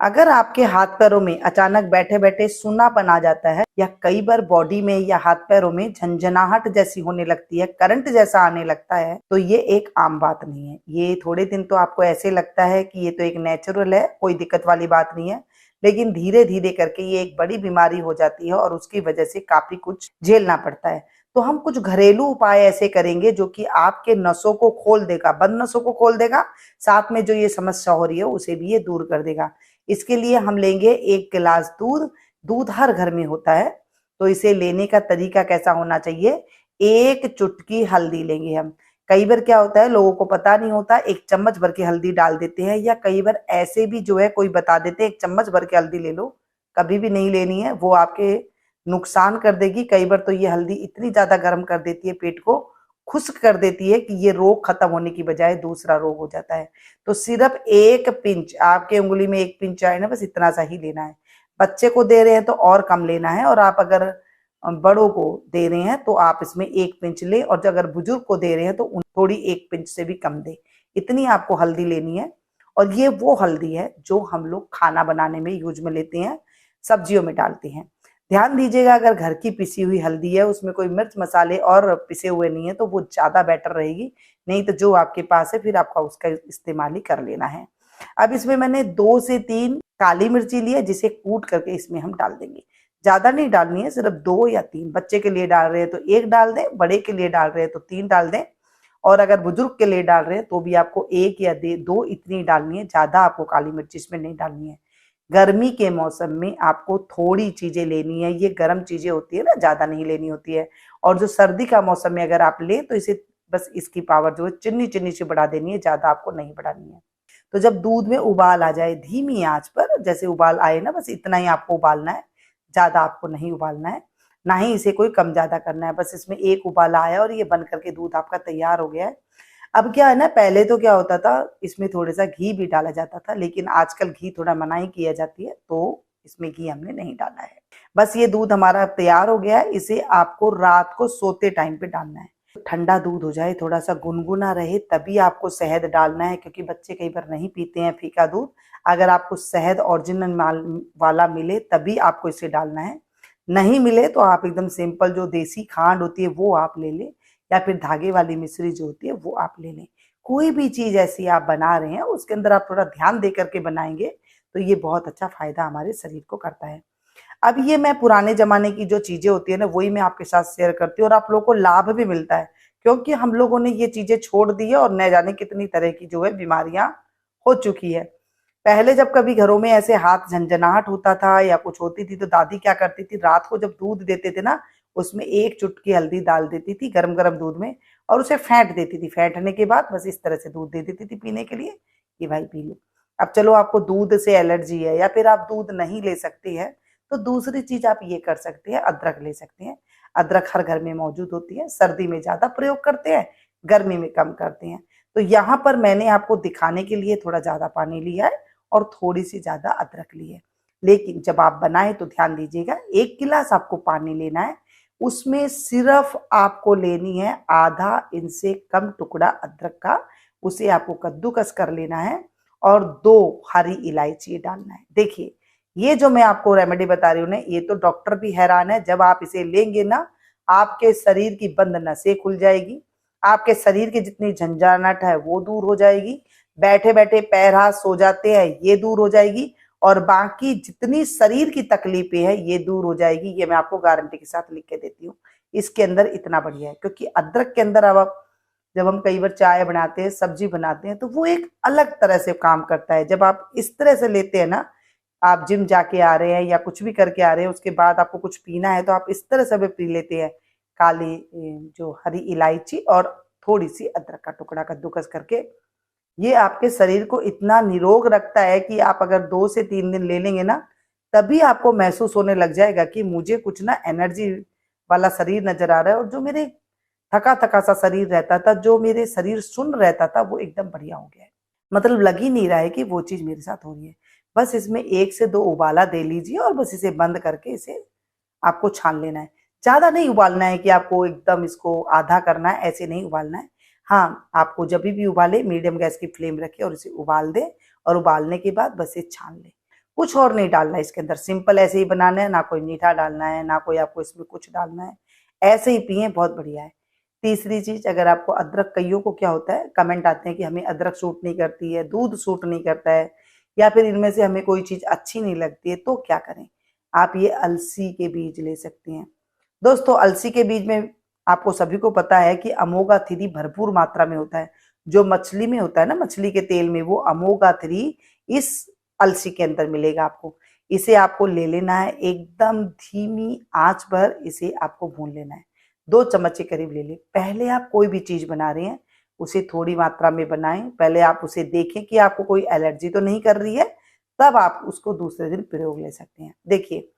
अगर आपके हाथ पैरों में अचानक बैठे बैठे सूनापन आ जाता है या कई बार बॉडी में या हाथ पैरों में झंझनाहट जैसी होने लगती है, करंट जैसा आने लगता है, तो ये एक आम बात नहीं है। ये थोड़े दिन तो आपको ऐसे लगता है कि ये तो एक नेचुरल है, कोई दिक्कत वाली बात नहीं है, लेकिन धीरे धीरे करके ये एक बड़ी बीमारी हो जाती है और उसकी वजह से काफी कुछ झेलना पड़ता है। तो हम कुछ घरेलू उपाय ऐसे करेंगे जो कि आपके नसों को खोल देगा, बंद नसों को खोल देगा, साथ में जो ये समस्या हो रही है उसे भी ये दूर कर देगा। इसके लिए हम लेंगे 1 गिलास दूध। दूध हर घर में होता है, तो इसे लेने का तरीका कैसा होना चाहिए, 1 चुटकी हल्दी लेंगे हम। कई बार क्या होता है, लोगों को पता नहीं होता, 1 चम्मच भर के हल्दी डाल देते हैं, या कई बार ऐसे भी जो है कोई बता देते हैं 1 चम्मच भर के हल्दी ले लो। कभी भी नहीं लेनी है, वो आपके नुकसान कर देगी। कई बार तो ये हल्दी इतनी ज्यादा गर्म कर देती है, पेट को खुश्क कर देती है कि ये रोग खत्म होने की बजाय दूसरा रोग हो जाता है। तो सिर्फ 1 पिंच, आपके उंगली में 1 पिंच आए ना, बस इतना सा ही लेना है। बच्चे को दे रहे हैं तो और कम लेना है, और आप अगर बड़ों को दे रहे हैं तो आप इसमें 1 पिंच ले, और अगर बुजुर्ग को दे रहे हैं तो थोड़ी 1 पिंच से भी कम दे। इतनी आपको हल्दी लेनी है। और ये वो हल्दी है जो हम लोग खाना बनाने में यूज में लेते हैं, सब्जियों में डालते हैं। ध्यान दीजिएगा, अगर घर की पिसी हुई हल्दी है, उसमें कोई मिर्च मसाले और पिसे हुए नहीं है, तो वो ज्यादा बेटर रहेगी। नहीं तो जो आपके पास है फिर आपका उसका इस्तेमाल ही कर लेना है। अब इसमें मैंने 2 से 3 काली मिर्ची ली है, जिसे कूट करके इसमें हम डाल देंगे। ज्यादा नहीं डालनी है, सिर्फ 2 या 3। बच्चे के लिए डाल रहे हैं तो 1 डाल दें, बड़े के लिए डाल रहे हैं तो 3 डाल दें, और अगर बुजुर्ग के लिए डाल रहे हैं तो भी आपको 1 या 2 इतनी डालनी है। ज्यादा आपको काली मिर्ची इसमें नहीं डालनी है। गर्मी के मौसम में आपको थोड़ी चीजें लेनी है, ये गर्म चीजें होती है ना, ज्यादा नहीं लेनी होती है। और जो सर्दी का मौसम में अगर आप ले तो इसे बस इसकी पावर जो है चिन्नी चिन्नी से बढ़ा देनी है, ज्यादा आपको नहीं बढ़ानी है। तो जब दूध में उबाल आ जाए धीमी आंच पर, जैसे उबाल आए ना, बस इतना ही आपको उबालना है, ज्यादा आपको नहीं उबालना है, ना ही इसे कोई कम ज्यादा करना है। बस इसमें 1 उबाला आया और ये बन करके दूध आपका तैयार हो गया है। अब क्या है ना, पहले तो क्या होता था, इसमें थोड़ा सा घी भी डाला जाता था, लेकिन आजकल घी थोड़ा मनाही किया जाती है, तो इसमें घी हमने नहीं डाला है। बस ये दूध हमारा तैयार हो गया है। इसे आपको रात को सोते टाइम पे डालना है। ठंडा दूध हो जाए, थोड़ा सा गुनगुना रहे, तभी आपको शहद डालना है, क्योंकि बच्चे कई बार नहीं पीते हैं फीका दूध। अगर आपको शहद ओरिजिनल वाला मिले तभी आपको इसे डालना है। नहीं मिले तो आप एकदम सिंपल जो देसी खांड होती है वो आप ले लें, या फिर धागे वाली मिश्री जो होती है वो आप ले लें। कोई भी चीज ऐसी आप बना रहे हैं उसके अंदर आप थोड़ा ध्यान दे करके बनाएंगे तो ये बहुत अच्छा फायदा हमारे शरीर को करता है। अब ये मैं पुराने जमाने की जो चीजें होती है ना, वही मैं आपके साथ शेयर करती हूँ, और आप लोगों को लाभ भी मिलता है, क्योंकि हम लोगों ने ये चीजें छोड़ दी है और न जाने कितनी तरह की जो है बीमारियां हो चुकी है। पहले जब कभी घरों में ऐसे हाथ झंझनाहट होता था या कुछ होती थी, तो दादी क्या करती थी, रात को जब दूध देते थे ना, उसमें 1 चुटकी हल्दी डाल देती थी गरम गरम दूध में, और उसे फेंट देती थी। फेंटने के बाद बस इस तरह से दूध दे देती थी पीने के लिए कि भाई पी लो। अब चलो आपको दूध से एलर्जी है या फिर आप दूध नहीं ले सकते हैं, तो दूसरी चीज आप ये कर सकते हैं, अदरक ले सकते हैं। अदरक हर घर में मौजूद होती है। सर्दी में ज्यादा प्रयोग करते हैं, गर्मी में कम करते हैं। तो यहाँ पर मैंने आपको दिखाने के लिए थोड़ा ज्यादा पानी लिया है और थोड़ी सी ज्यादा अदरक ली है। लेकिन जब आप बनाए तो ध्यान दीजिएगा, 1 गिलास आपको पानी लेना है, उसमें सिर्फ आपको लेनी है आधा इंच से कम टुकड़ा अदरक का। उसे आपको कद्दूकस कर लेना है और 2 हरी इलायची डालना है। देखिए, ये जो मैं आपको रेमेडी बता रही हूँ ना, ये तो डॉक्टर भी हैरान है। जब आप इसे लेंगे ना, आपके शरीर की बंद नसें खुल जाएगी, आपके शरीर की जितनी झंझनाहट है वो दूर हो जाएगी, बैठे बैठे पैर हाथ सो जाते हैं ये दूर हो जाएगी, और बाकी जितनी शरीर की तकलीफें हैं ये दूर हो जाएगी। ये मैं आपको गारंटी के साथ लिख के देती हूँ। इसके अंदर इतना बढ़िया है, क्योंकि अदरक के अंदर अब जब हम कई बार चाय बनाते हैं, सब्जी बनाते हैं, तो वो एक अलग तरह से काम करता है। जब आप इस तरह से लेते हैं ना, आप जिम जाके आ रहे हैं या कुछ भी करके आ रहे हैं, उसके बाद आपको कुछ पीना है, तो आप इस तरह से भी पी लेते हैं। काली जो हरी इलायची और थोड़ी सी अदरक का टुकड़ा कद्दूकस करके, ये आपके शरीर को इतना निरोग रखता है कि आप अगर 2 से 3 दिन ले लेंगे ना, तभी आपको महसूस होने लग जाएगा कि मुझे कुछ ना एनर्जी वाला शरीर नजर आ रहा है, और जो मेरे थका थका सा शरीर रहता था, जो मेरे शरीर सुन्न रहता था, वो एकदम बढ़िया हो गया है। मतलब लग ही नहीं रहा है कि वो चीज मेरे साथ हो रही है। बस इसमें 1 से 2 उबाला दे लीजिए और बस इसे बंद करके इसे आपको छान लेना है। ज्यादा नहीं उबालना है कि आपको एकदम इसको आधा करना है, ऐसे नहीं उबालना है। हाँ, आपको जब भी उबाले मीडियम गैस की फ्लेम रखें और इसे उबाल दें, और उबालने के बाद बस ये छान लें। कुछ और नहीं डालना है इसके अंदर, सिंपल ऐसे ही बनाना है, ना कोई मीठा डालना है, ना कोई आपको इसमें कुछ डालना है, ऐसे ही पिए, बहुत बढ़िया है। तीसरी चीज, अगर आपको अदरक, कईयों को क्या होता है, कमेंट आते हैं कि हमें अदरक सूट नहीं करती है, दूध सूट नहीं करता है, या फिर इनमें से हमें कोई चीज अच्छी नहीं लगती है, तो क्या करें, आप ये अलसी के बीज ले सकते हैं। दोस्तों, अलसी के बीज में आपको सभी को पता है कि अमोगा 3 भरपूर मात्रा में होता है। जो मछली में होता है ना, मछली के तेल में, वो अमोगा 3 इस अलसी के अंदर मिलेगा आपको। इसे आपको ले लेना है, एकदम धीमी आंच पर इसे आपको भून लेना है। 2 चम्मच के करीब ले ले। पहले आप कोई भी चीज बना रहे हैं उसे थोड़ी मात्रा में बनाएं, पहले आप उसे देखें कि आपको कोई एलर्जी तो नहीं कर रही है, तब आप उसको दूसरे दिन प्रयोग ले सकते हैं। देखिए,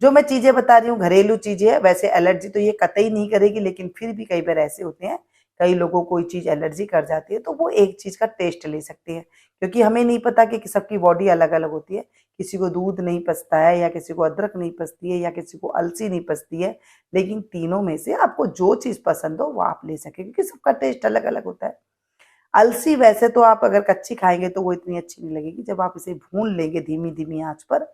जो मैं चीजें बता रही हूँ घरेलू चीजें है, वैसे एलर्जी तो ये कतई नहीं करेगी, लेकिन फिर भी कई बार ऐसे होते हैं, कई लोगों को कोई चीज एलर्जी कर जाती है, तो वो एक चीज का टेस्ट ले सकते हैं, क्योंकि हमें नहीं पता कि सबकी बॉडी अलग अलग होती है। किसी को दूध नहीं पचता है, या किसी को अदरक नहीं पचती है, या किसी को अलसी नहीं पचती है, लेकिन तीनों में से आपको जो चीज पसंद हो वो आप ले सके, क्योंकि सबका टेस्ट अलग अलग होता है। अलसी वैसे तो आप अगर कच्ची खाएंगे तो वो इतनी अच्छी नहीं लगेगी, जब आप इसे भून लेंगे धीमी धीमी आंच पर,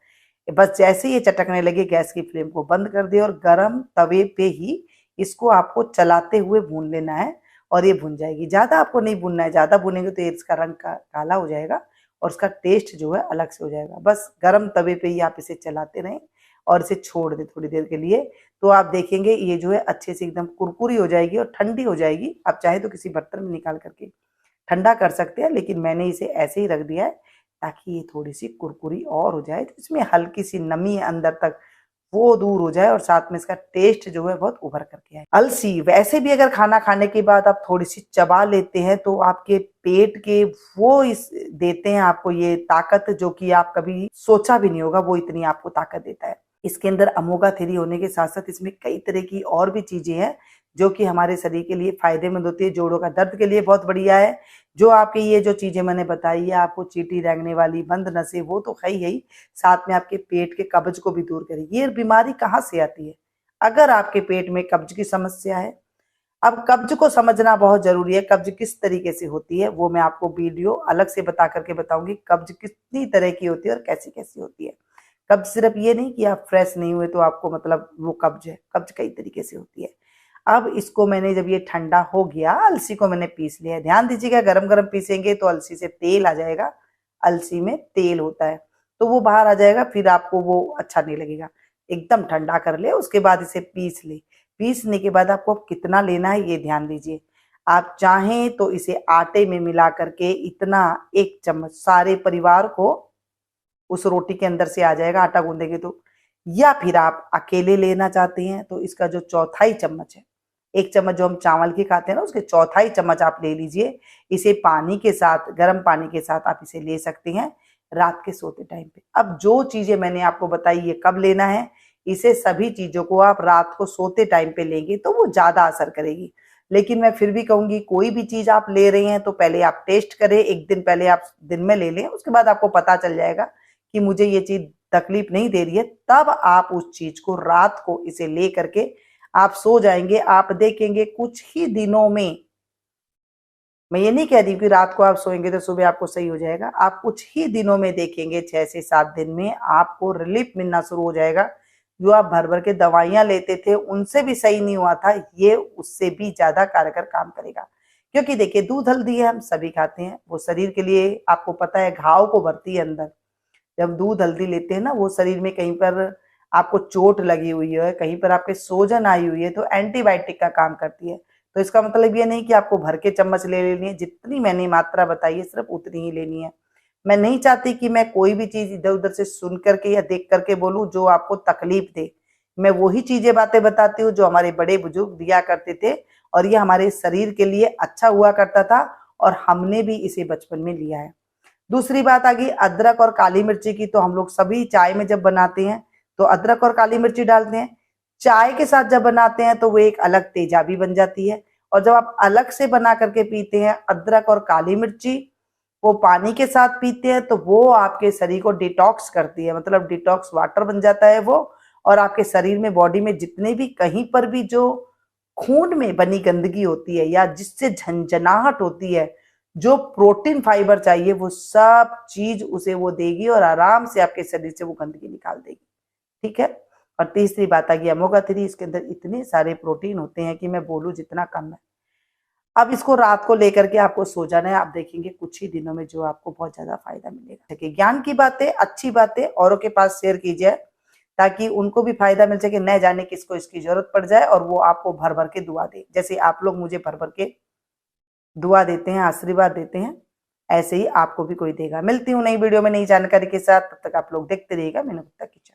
बस जैसे ही ये चटकने लगे, गैस की फ्लेम को बंद कर दे और गरम तवे पे ही इसको आपको चलाते हुए भून लेना है, और ये भुन जाएगी। ज्यादा आपको नहीं भूनना है, ज्यादा भुनेंगे तो ये इसका रंग काला हो जाएगा और उसका टेस्ट जो है अलग से हो जाएगा। बस गरम तवे पे ही आप इसे चलाते रहें और इसे छोड़ दें थोड़ी देर के लिए, तो आप देखेंगे ये जो है अच्छे से एकदम कुरकुरी हो जाएगी और ठंडी हो जाएगी। आप चाहे तो किसी बर्तन में निकाल करके ठंडा कर सकते हैं, लेकिन मैंने इसे ऐसे ही रख दिया है ताकि ये थोड़ी सी कुरकुरी और हो जाए, तो इसमें हल्की सी नमी है अंदर तक, वो दूर हो जाए और साथ में इसका टेस्ट जो है बहुत उभर करके आए। अलसी वैसे भी अगर खाना खाने के बाद आप थोड़ी सी चबा लेते हैं तो आपके पेट के वो इस देते हैं आपको ये ताकत, जो कि आप कभी सोचा भी नहीं होगा, वो इतनी आपको ताकत देता है। इसके अंदर अमोगा 3 होने के साथ साथ इसमें कई तरह की और भी चीजें हैं जो कि हमारे शरीर के लिए फायदेमंद होती है। जोड़ों का दर्द के लिए बहुत बढ़िया है। जो आपकी ये जो चीजें मैंने बताई है, आपको चींटी रेंगने वाली, बंद नसें, वो तो है ही, साथ में आपके पेट के कब्ज को भी दूर करेगी। ये बीमारी कहाँ से आती है? अगर आपके पेट में कब्ज की समस्या है, अब कब्ज को समझना बहुत जरूरी है। कब्ज किस तरीके से होती है वो मैं आपको वीडियो अलग से बता करके बताऊंगी, कब्ज कितनी तरह की होती है और कैसी कैसी होती है। कब्ज सिर्फ ये नहीं कि आप फ्रेश नहीं हुए तो आपको मतलब वो कब्ज है, कब्ज कई तरीके से होती है। अब इसको मैंने, जब ये ठंडा हो गया, अलसी को मैंने पीस लिया है। ध्यान दीजिएगा, गरम गरम पीसेंगे तो अलसी से तेल आ जाएगा, अलसी में तेल होता है तो वो बाहर आ जाएगा, फिर आपको वो अच्छा नहीं लगेगा। एकदम ठंडा कर ले, उसके बाद इसे पीस ले। पीसने के बाद आपको कितना लेना है ये ध्यान दीजिए। आप चाहें तो इसे आटे में मिला करके इतना 1 चम्मच सारे परिवार को उस रोटी के अंदर से आ जाएगा, आटा गूंदेंगे तो। या फिर आप अकेले लेना चाहते हैं तो इसका जो चौथाई चम्मच है, 1 चम्मच जो हम चावल की खाते हैं ना, उसके चौथाई चम्मच आप ले लीजिए। इसे पानी के साथ, गर्म पानी के साथ आप इसे ले सकते हैं रात के सोते टाइम पे। अब जो चीजें मैंने आपको बताई ये कब लेना है, इसे सभी चीजों को आप रात को सोते टाइम पे लेंगे तो वो ज्यादा असर करेगी। लेकिन मैं फिर भी कहूंगी, कोई भी चीज आप ले रहे हैं तो पहले आप टेस्ट करें, 1 दिन पहले आप दिन में ले लें, उसके बाद आपको पता चल जाएगा कि मुझे ये चीज तकलीफ नहीं दे रही है, तब आप उस चीज को रात को इसे ले करके आप सो जाएंगे। आप देखेंगे कुछ ही दिनों में, मैं ये नहीं कह रही कि रात को आप सोएंगे तो सुबह आपको सही हो जाएगा, आप कुछ ही दिनों में देखेंगे, 6 से 7 दिन में आपको रिलीफ मिलना शुरू हो जाएगा। जो आप भर भर के दवाइयां लेते थे उनसे भी सही नहीं हुआ था, ये उससे भी ज्यादा कारगर काम करेगा। क्योंकि देखिए, दूध हल्दी है, हम सभी खाते हैं, वो शरीर के लिए आपको पता है घाव को भरती है अंदर। जब दूध हल्दी लेते हैं ना, वो शरीर में कहीं पर आपको चोट लगी हुई है, कहीं पर आपके सोजन आई हुई है, तो एंटीबायोटिक का काम करती है। तो इसका मतलब ये नहीं कि आपको भर के चम्मच ले लेनी है, जितनी मैंने मात्रा बताई है सिर्फ उतनी ही लेनी है। मैं नहीं चाहती कि मैं कोई भी चीज इधर उधर से सुन करके या देख करके बोलूं जो आपको तकलीफ दे। मैं वही चीजें बातें बताती हूँ जो हमारे बड़े बुजुर्ग दिया करते थे, और ये हमारे शरीर के लिए अच्छा हुआ करता था, और हमने भी इसे बचपन में लिया है। दूसरी बात आ गई अदरक और काली मिर्ची की। तो हम लोग सभी चाय में जब बनाते हैं तो अदरक और काली मिर्ची डालते हैं। चाय के साथ जब बनाते हैं तो वो एक अलग तेजाबी बन जाती है। और जब आप अलग से बना करके पीते हैं अदरक और काली मिर्ची, वो पानी के साथ पीते हैं, तो वो आपके शरीर को डिटॉक्स करती है, मतलब डिटॉक्स वाटर बन जाता है वो। और आपके शरीर में, बॉडी में जितने भी कहीं पर भी जो खून में बनी गंदगी होती है या जिससे झंझनाहट होती है, जो प्रोटीन फाइबर चाहिए वो सब चीज उसे वो देगी और आराम से आपके शरीर से वो गंदगी निकाल देगी। ठीक है। और तीसरी बात आ गई ओमेगा 3। इसके अंदर इतने सारे प्रोटीन होते हैं कि मैं बोलूं जितना कम है। अब इसको रात को लेकर के आपको सो जाना है। आप देखेंगे कुछ ही दिनों में जो आपको बहुत ज्यादा फायदा मिलेगा। देखिए, ज्ञान की बातें, अच्छी बातें औरों के पास शेयर कीजिए ताकि उनको भी फायदा मिल सके, न जाने किसको इसकी जरूरत पड़ जाए और वो आपको भर भर के दुआ दे। जैसे आप लोग मुझे भर भर के दुआ देते हैं, आशीर्वाद देते हैं, ऐसे ही आपको भी कोई देगा। मिलती हूँ नई वीडियो में नई जानकारी के साथ। तब तक आप लोग देखते रहिएगा मीनू गुप्ता किचन।